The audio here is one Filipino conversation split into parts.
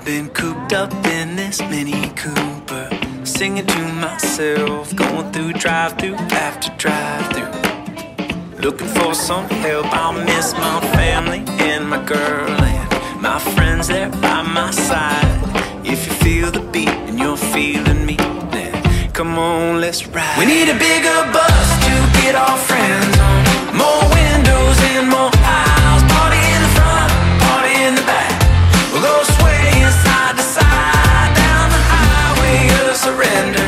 been cooped up in this Mini Cooper, singing to myself, going through drive-through after drive-through, looking for some help. I miss my family and my girl and my friends there by my side. If you feel the beat and you're feeling me, then come on, let's ride. We need a bigger bus to get our friends on, more windows and more aisles, party in the front, party in the back. We'll go swaying side to side down the highway of surrender.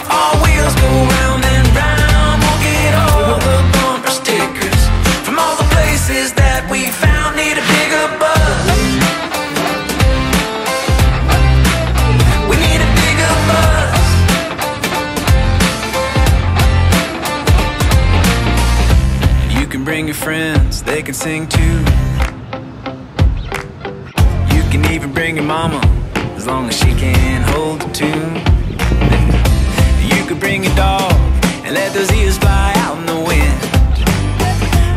All wheels go round and round. We'll get all the bumper stickers from all the places that we found. Need a bigger bus. We need a bigger bus. You can bring your friends, they can sing too. You can even bring your mama, as long as she can hold the tune. You could bring your dog and let those ears fly out in the wind.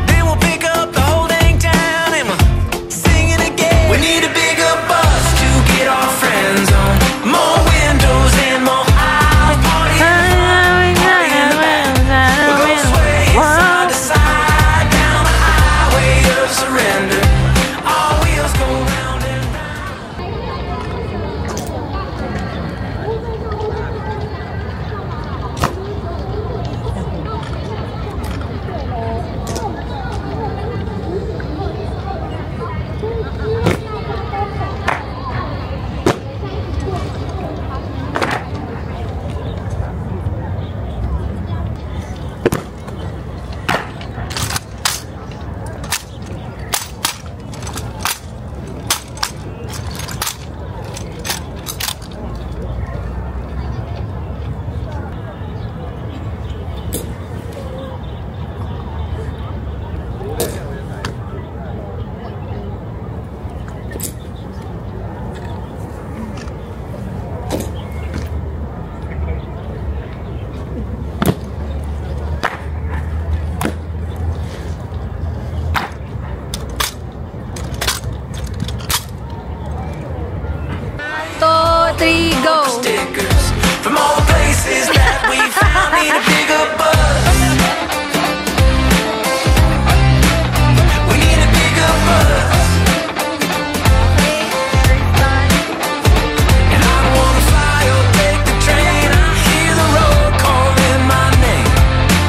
Then we'll pick up the whole dang town and we'll sing it again. We need a bigger bus to get our friends on, more windows and more aisles, party in the front, party in the back. We'll go swaying side to side down the highway of surrender. All wheels go round and Go! stickers from all the places that we found. Need a bigger bus. We need a bigger bus. And I don't wanna fly or take the train. I hear the road calling my name.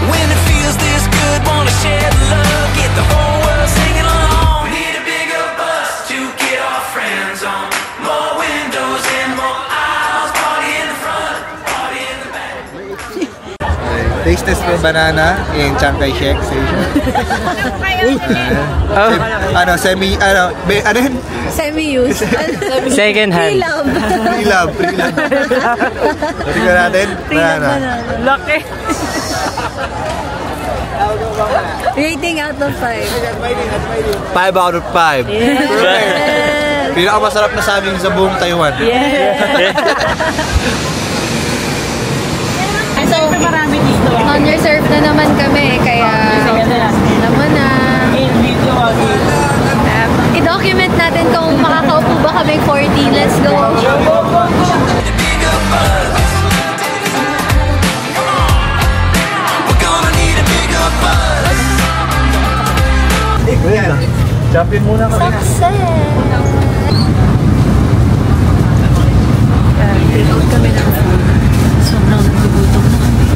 When it feels this good, wanna share the love, get the whole world singing along. We need a bigger bus to get our friends on, more windows and more aisles, party in the front, party in the back. Taste test for banana in Chiang Kai-shek station. Ano yun? Semi-used. Second hand. Pre-love. Tingnan natin. Banana. Lucky. Rating out of 5. 5 out of 5. Yes. Pinakamasarap na sa amin sa buong Taiwan. Yes. So, on-reserve na naman kami, kaya alam mo na. I-document natin kung makakaupo ba kaming 14. Let's go! Jump in muna kami. Take kami ng food. Sobrang nagugutom na kami.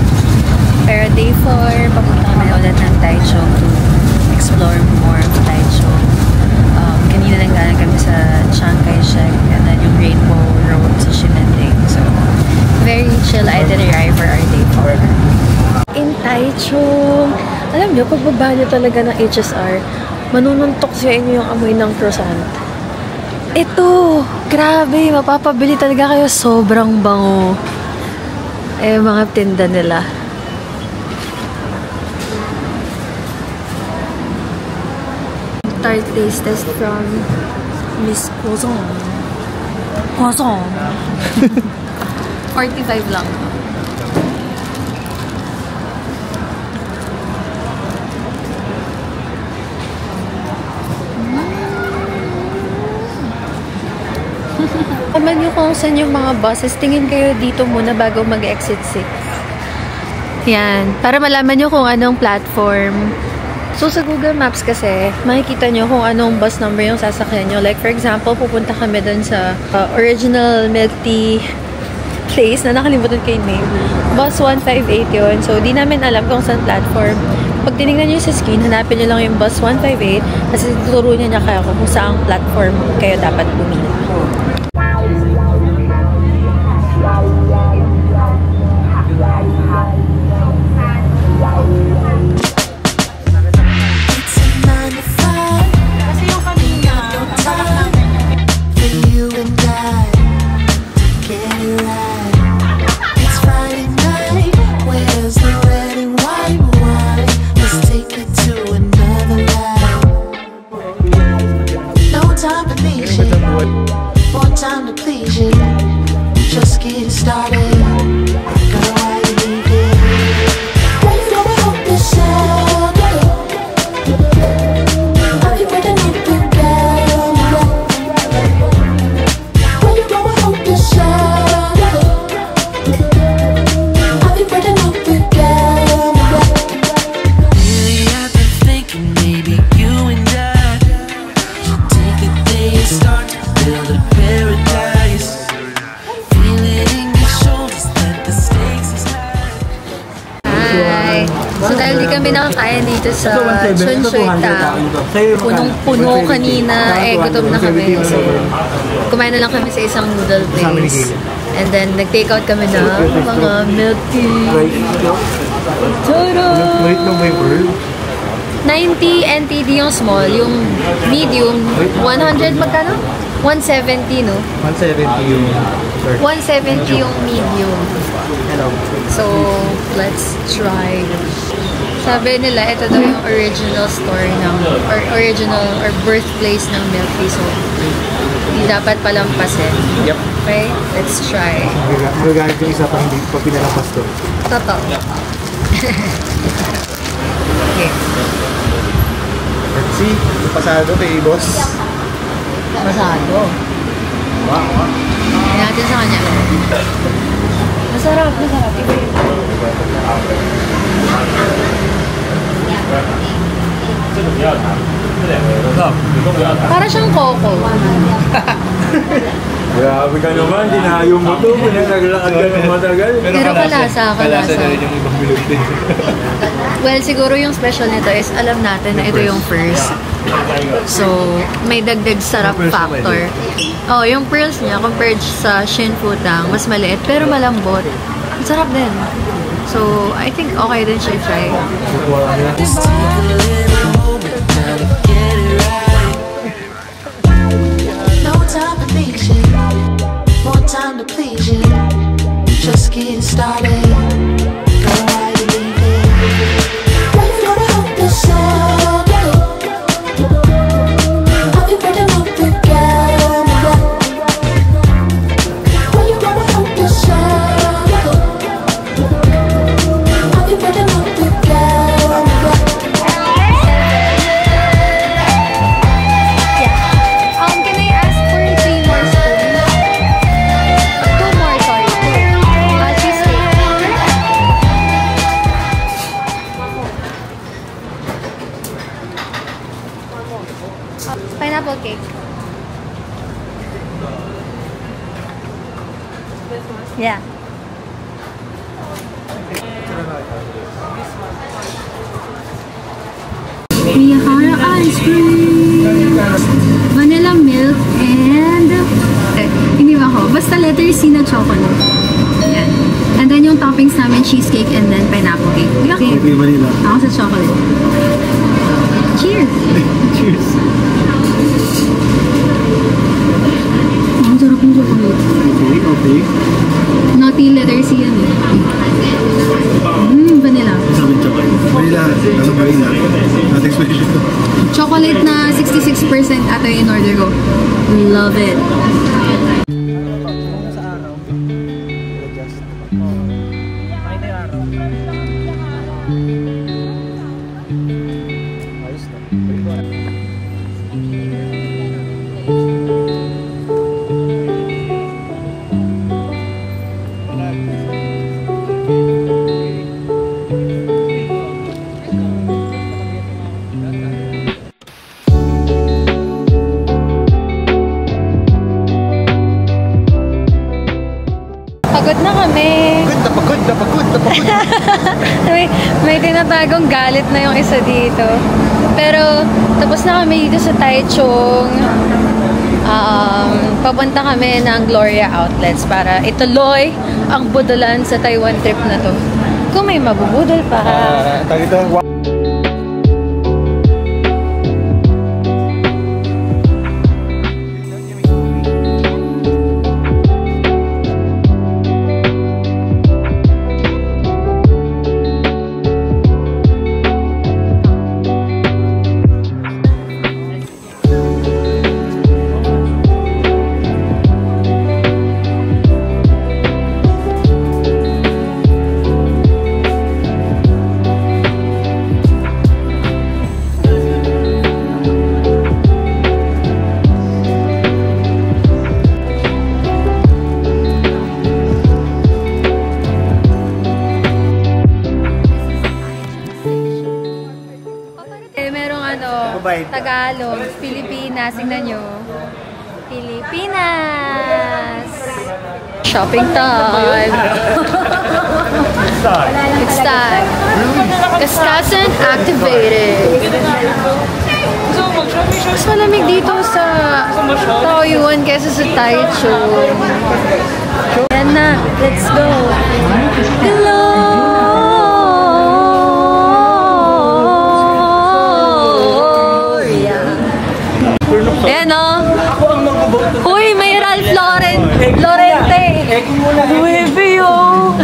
Pero day 4, papunta kami ulit ng Taichung to explore more of Taichung. Kanina lang galing kami sa Chiang Kai-shek and then yung Rainbow Road sa Xinanding. So, very chill itinerary for our day 4. In Taichung, alam nyo, pagbaba nyo talaga ng HSR, manununtok sa inyo yung amoy ng croissant. Ito! Grabe! Mapapabili talaga kayo. Sobrang bango. Mga tinda nila. Tart taste test from Miss Croissant. Croissant! 45 lang. Aman nyo kung saan yung mga buses, tingin kayo dito muna bago mag-exit 6. Yan. Para malaman nyo kung anong platform. So, sa Google Maps kasi, makikita nyo kung anong bus number yung sasakyan nyo. Like, for example, pupunta kami dun sa original milk tea place na nakalimutan ko yung name. Bus 158 yun. So, di namin alam kung saan platform. Pag tinignan nyo sa screen, hanapin nyo lang yung bus 158 kasi tuturo niya kayo kung saan platform kayo dapat bumili. One time to please you, just get started. Girl, why you leaving? Why you gonna hold yourself? I'll be waiting up again. Why you gonna hold yourself? I'll be waiting up again. Really, I've been thinking maybe you and I should take a day and start to build a paradise. Feel it in your shoulders that the stakes is high. Hi! So dahil di kami nakakain dito sa Chunshui Tang, punong-puno kanina, gutom na kami. So, kumain na lang kami sa isang noodle place. And then, nag-take out kami ng mga milk tea. Tada! 90 NTD yung small, yung medium, 100 magkano? 170, no? 170 yung 170 yung medium. So, let's try. Sabi nila, ito daw yung original story ng, or original, or birthplace ng milk tea. So, hindi dapat palampasin. Yep. Okay? Let's try. Magagamit yung isa pa hindi pa pinalampas to. Totoo. Okay. Let's see, pasado kay boss. Masado. Wow. Hindi natin sa kanya. Masarap, masarap. Iba yun. Para siyang coco. Grabe ka naman, dinayo mo ito, pinaglakad ka ng matagal. Pero kalasa. Kalasa rin yung ibang milk tea. Well, siguro yung special nito is alam natin na ito yung first. So, may dagdag sarap factor. Oh, yung pearls niya compared sa Shin Fu Tang, mas maliit pero malambot. Ang sarap din. So, I think okay din siya try. Just take a little moment now to get it right. No time to please you, more time to please you. Just get started. Girl, why you leaving? Why you gonna hold yourself? I'll be waiting up again. Why you gonna hold yourself? I'll be waiting up again. Can I ask for 3 more spoons? 2 more, sorry. Cheesecake. Pineapple cake. Yeah. Miyahara ice cream, vanilla milk, and hindi ba ako? Basta letter C na chocolate. Yan. And then yung toppings namin, cheesecake and then pineapple cake. Di ba? Okay, vanilla. Ako sa chocolate. Cheers! Cheers. Ang sarap ng chocolate. Okay. Naughty letter C yan eh. Vanilla. Sabi chocolate. Vanilla. Ano vanilla? Nothing special. Chocolate na 66% ata yung in-order ko. Love it. panibagong galit na yung isa dito. Pero, tapos na kami dito sa Taichung. Papunta kami ng Gloria Outlets para ituloy ang budulan sa Taiwan trip na to. Kung may mabubudol pa. Tagalog, Pilipinas, tingnan nyo. Pilipinas! Shopping time! It's time! Kaskasan activated! Mas malamig dito sa Taoyuan kesa sa Taichung. Yan na, let's go! Hello! Ayan o. Uy, may Ralph Lorente. Uy, o.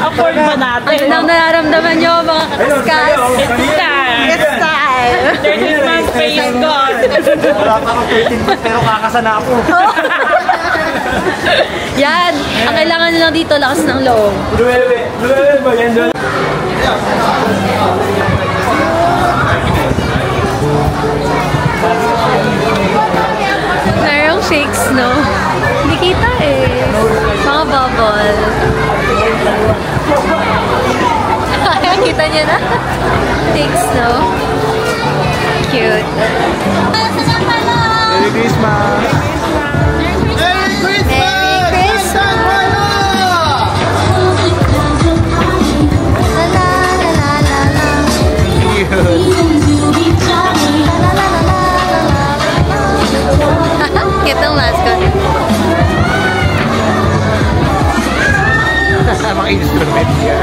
Afford ba natin? Ano nang nararamdaman nyo, mga kakaskas? It's time! 13 months pay is gone. Wala pa ako 13 months pero kakasana ako. Yan. Ang kailangan nyo lang dito, lakas ng loob. Luwele ba yan doon? Merong shakes, no? Hindi kita eh. Mga bubble. Kita niya na? Shakes, no? Cute. Merry Christmas! Merry Christmas! La la la la la la. Kitang mascot. Mga instrument yan.